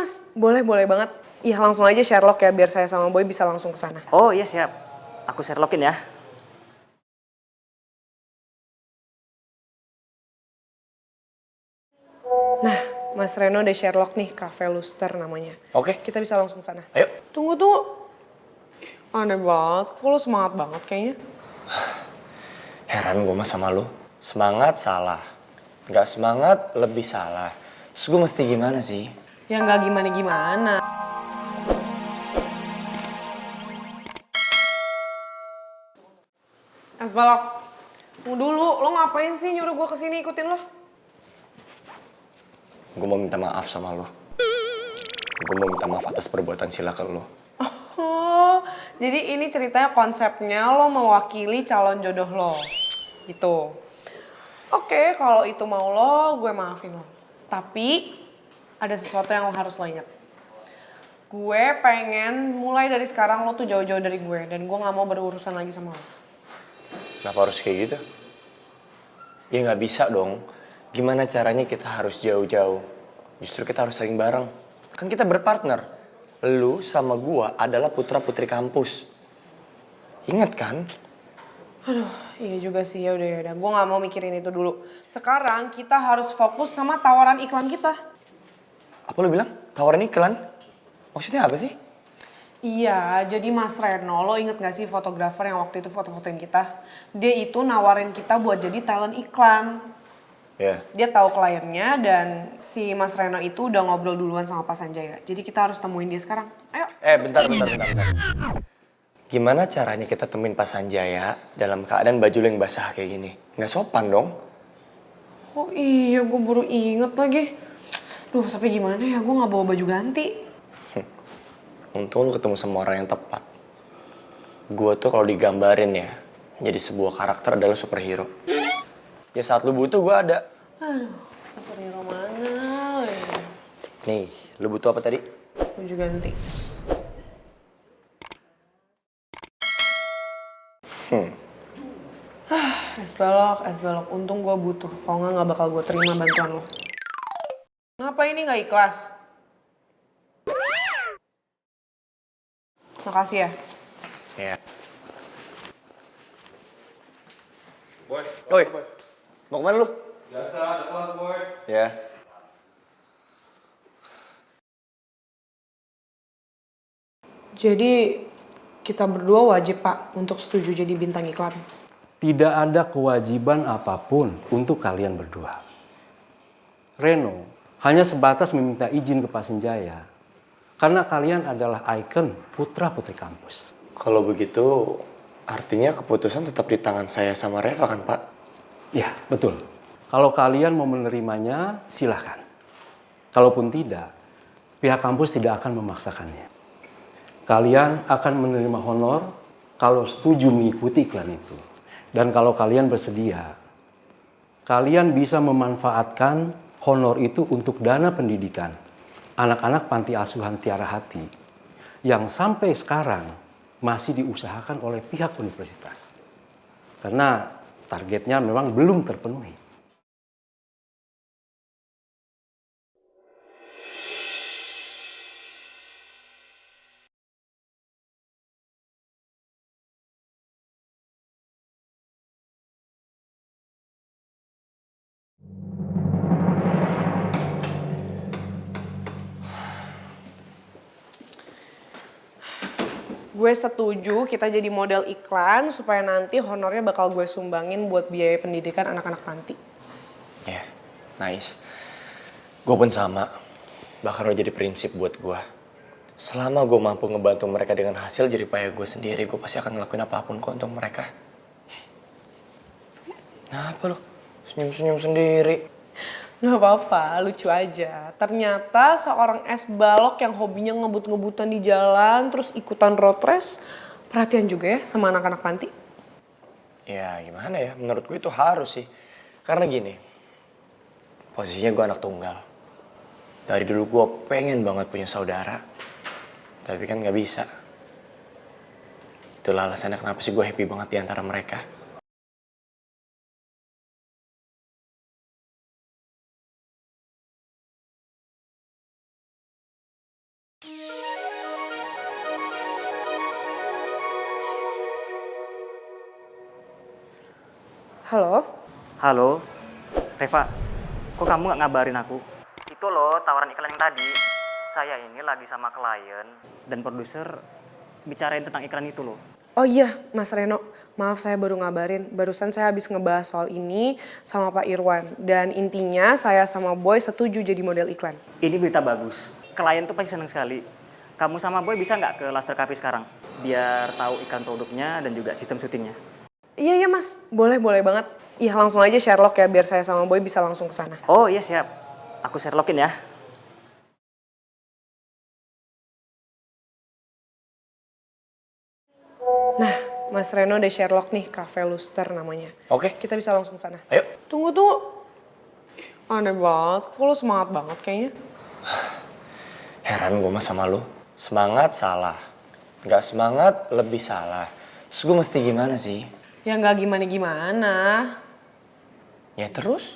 mas, boleh banget. Iya langsung aja Sherlock ya biar saya sama Boy bisa langsung ke sana. Oh iya siap. Aku Sherlockin ya. Nah, Mas Reno udah Sherlock nih, Cafe Luster namanya. Oke. Kita bisa langsung ke sana. Ayo. Tunggu. Aneh banget, kok lo semangat banget kayaknya. Heran gue mas sama lu. Semangat salah. Gak semangat lebih salah. Terus gue mesti gimana sih? Ya nggak gimana-gimana. Es balok, tunggu dulu, lo ngapain sih nyuruh gue kesini ikutin lo? Gue mau minta maaf sama lo. Gue mau minta maaf atas perbuatan sila ke lo. Oh, jadi ini ceritanya konsepnya lo mewakili calon jodoh lo, gitu. Oke, kalau itu mau lo, gue maafin lo. Tapi ada sesuatu yang lo harus lo inget. Gue pengen mulai dari sekarang lo tuh jauh-jauh dari gue dan gue nggak mau berurusan lagi sama lo. Kenapa harus kayak gitu? Ya nggak bisa dong. Gimana caranya kita harus jauh-jauh? Justru kita harus sering bareng. Kan kita berpartner. Lu sama gua adalah putra-putri kampus. Ingat kan? Aduh, iya juga sih, ya udah. Gue nggak mau mikirin itu dulu. Sekarang kita harus fokus sama tawaran iklan kita. Apa lu bilang? Tawaran iklan? Maksudnya apa sih? Iya, jadi Mas Reno, lo inget gak sih fotografer yang waktu itu foto-fotoin kita? Dia itu nawarin kita buat jadi talent iklan. Ya. Dia tahu kliennya dan si Mas Reno itu udah ngobrol duluan sama Pak Sanjaya. Jadi kita harus temuin dia sekarang. Ayo. Bentar. Gimana caranya kita temuin Pak Sanjaya dalam keadaan baju lu yang basah kayak gini? Nggak sopan dong. Oh iya, gue baru inget lagi. Duh, tapi gimana ya, gue gak bawa baju ganti. Untung lu ketemu sama orang yang tepat. Gua tuh kalau digambarin ya, jadi sebuah karakter adalah superhero. Ya saat lu butuh gua ada. Aduh, superhero mana ya? Nih, lu butuh apa tadi? Baju ganti. Es balok. Untung gue butuh. Kalau nggak bakal gue terima bantuan lo. Kenapa ini nggak ikhlas? Makasih ya. Ya. Boy, Oi, mau kemana lu? biasa ada kelas boy. Ya. Jadi kita berdua wajib Pak untuk setuju jadi bintang iklan. Tidak ada kewajiban apapun untuk kalian berdua. Reno hanya sebatas meminta izin ke Pak Sanjaya karena kalian adalah ikon putra-putri kampus. Kalau begitu, artinya keputusan tetap di tangan saya sama Reva kan, Pak? Ya, betul. Kalau kalian mau menerimanya, silahkan. Kalaupun tidak, pihak kampus tidak akan memaksakannya. Kalian akan menerima honor kalau setuju mengikuti iklan itu. Dan kalau kalian bersedia, kalian bisa memanfaatkan honor itu untuk dana pendidikan anak-anak panti asuhan Tiara Hati yang sampai sekarang masih diusahakan oleh pihak universitas. Karena targetnya memang belum terpenuhi. Gue setuju kita jadi model iklan supaya nanti honornya bakal gue sumbangin buat biaya pendidikan anak-anak panti. Ya, nice. Gue pun sama. Bahkan udah jadi prinsip buat gue. Selama gue mampu ngebantu mereka dengan hasil jerih payah gue sendiri, gue pasti akan ngelakuin apapun kok untuk mereka. Nah, apa lu? Senyum-senyum sendiri. Gak apa-apa, lucu aja. Ternyata seorang es balok yang hobinya ngebut-ngebutan di jalan, terus ikutan road race, perhatian juga ya sama anak-anak panti. Ya, gimana ya? Menurut gue itu harus sih. Karena gini, posisinya gue anak tunggal. Dari dulu gue pengen banget punya saudara. Tapi kan gak bisa. Itulah alasannya kenapa sih gue happy banget di antara mereka. Halo? Halo, Reva, kok kamu nggak ngabarin aku? Itu loh tawaran iklan yang tadi. Saya ini lagi sama klien dan produser bicarain tentang iklan itu loh. Oh iya, Mas Reno. Maaf saya baru ngabarin. Barusan saya habis ngebahas soal ini sama Pak Irwan. Dan intinya saya sama Boy setuju jadi model iklan. Ini berita bagus. Klien tuh pasti seneng sekali. Kamu sama Boy bisa nggak ke Laster Cafe sekarang? Biar tahu iklan produknya dan juga sistem syutingnya. Iya Mas. Boleh banget. Iya langsung aja Sherlock ya biar saya sama Boy bisa langsung ke sana. Oh iya siap. Aku Sherlockin ya. Nah, Mas Reno udah Sherlock nih, Cafe Luster namanya. Oke. Kita bisa langsung ke sana. Ayo. Tunggu. Aneh banget, kok lo semangat banget kayaknya. Heran gue mah sama lu. Semangat salah. Gak semangat lebih salah. Terus gue mesti gimana sih? Ya nggak gimana-gimana. Ya terus?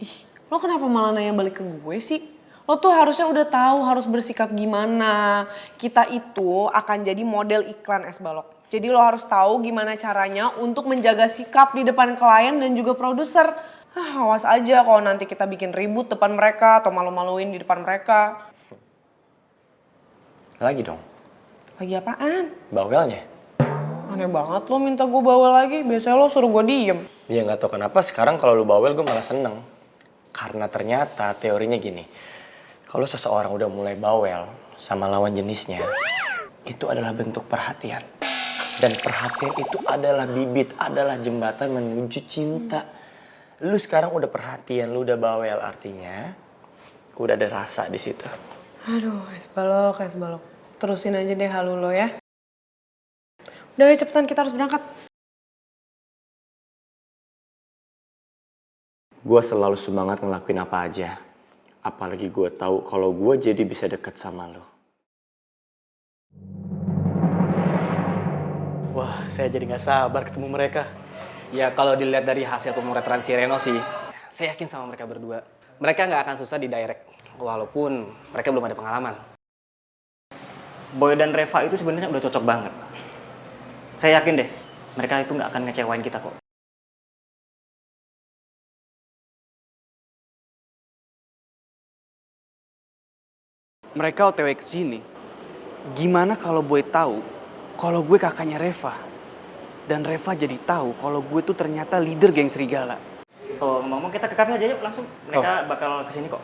Ih, lo kenapa malah nanya balik ke gue sih? Lo tuh harusnya udah tahu harus bersikap gimana. Kita itu akan jadi model iklan es balok. Jadi lo harus tahu gimana caranya untuk menjaga sikap di depan klien dan juga produser. Awas aja kalau nanti kita bikin ribut depan mereka atau malu-maluin di depan mereka. Lagi dong. Lagi apaan? Bawelnya. Aneh banget lo minta gue bawel lagi. Biasanya lo suruh gue diem. Ya gak tau kenapa sekarang kalau lu bawel gue malah seneng. Karena ternyata teorinya gini. Kalau seseorang udah mulai bawel sama lawan jenisnya, itu adalah bentuk perhatian. Dan perhatian itu adalah bibit, adalah jembatan menuju cinta. Lu sekarang udah perhatian, lu udah bawel artinya udah ada rasa di situ. Aduh, es balok. Terusin aja deh halu lo ya. Udah ayo cepetan kita harus berangkat. Gue selalu semangat ngelakuin apa aja. Apalagi gue tahu kalau gue jadi bisa deket sama lo. Wah, saya jadi nggak sabar ketemu mereka. Ya kalau dilihat dari hasil pemotretan si Reno sih, saya yakin sama mereka berdua. Mereka nggak akan susah didirect, walaupun mereka belum ada pengalaman. Boy dan Reva itu sebenarnya udah cocok banget. Saya yakin deh, mereka itu nggak akan ngecewain kita kok. Mereka OTW ke sini. Gimana kalau Boy tahu kalau gue kakaknya Reva? Dan Reva jadi tahu kalau gue tuh ternyata leader geng serigala. Oh, ngomong kita ke cafe aja yuk langsung. Mereka bakal kesini kok.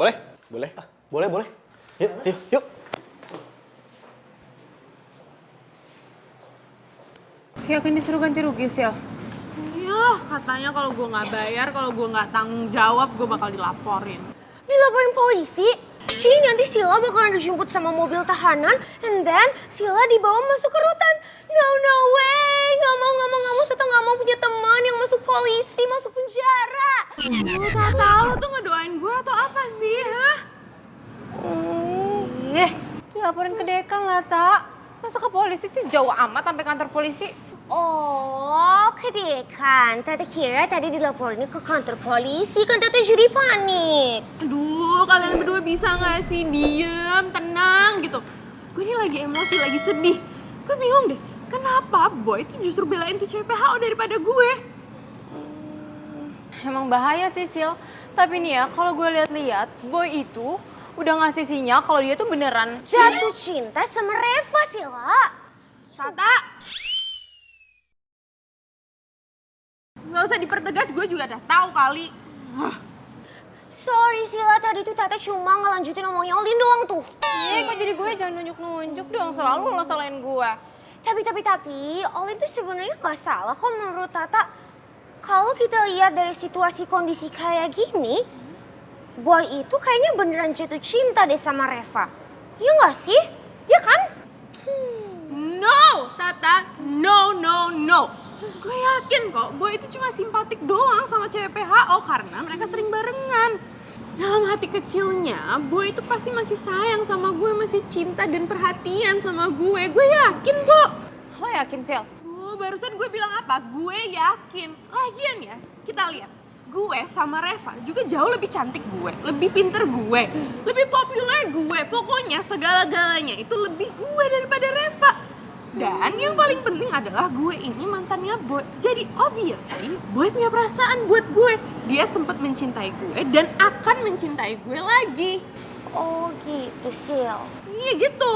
Boleh? Boleh. Boleh. Yuk. Yakin disuruh ganti rugi, Sil? Ya katanya kalau gue nggak bayar, kalau gue nggak tanggung jawab, gue bakal dilaporin. Dilaporin polisi? Jadi nanti Sila bakalan dijemput sama mobil tahanan, and then Sila dibawa masuk ke rutan. No way, nggak mau, Tata nggak mau punya teman yang masuk polisi, masuk penjara. Tata, lo tuh ngedoain gue atau apa sih, ha? Dilaporin ke dekan lah, Tak. Masa ke polisi sih jauh amat sampai kantor polisi? Oh, ke dekan. Tata kira tadi dilaporin ke kantor polisi, kan Tata jadi panik. Aduh, kalian berdua bisa nggak sih diem, tenang gitu. Gue ini lagi emosi, lagi sedih. Gue bingung deh, kenapa Boy itu justru belain tuh cewek PHO daripada gue? Emang bahaya sih, Sil. Tapi nih ya, kalau gue lihat-lihat, Boy itu udah ngasih sinyal kalau dia tuh beneran Jatuh cinta sama Reva, Sila. Tata! Nggak usah dipertegas, gue juga udah tahu kali. Sorry Sila, tadi tuh Tata cuma ngelanjutin omongnya Olin doang tuh. kok jadi gue jangan nunjuk-nunjuk dong, selalu lo salahin gue. Tapi Olin tuh sebenarnya gak salah kok menurut Tata. Kalau kita lihat dari situasi kondisi kayak gini, Boy itu kayaknya beneran jatuh cinta deh sama Reva. Iya gak sih? Ya kan? No, Tata, no. Gue yakin kok, Boy itu cuma simpatik doang sama cewek PHO karena mereka sering barengan. Dalam hati kecilnya, Boy itu pasti masih sayang sama gue, masih cinta dan perhatian sama gue. Gue yakin kok. Lo yakin, Sil? Barusan gue bilang apa? Gue yakin. Lagian ya, kita lihat. Gue sama Reva juga jauh lebih cantik gue, lebih pinter gue, lebih populer gue. Pokoknya segala-galanya itu lebih gue daripada Reva. Dan yang paling penting adalah gue ini mantannya Boy. Jadi obviously Boy punya perasaan buat gue. Dia sempat mencintai gue dan akan mencintai gue lagi. Oh gitu, Sil. Iya gitu.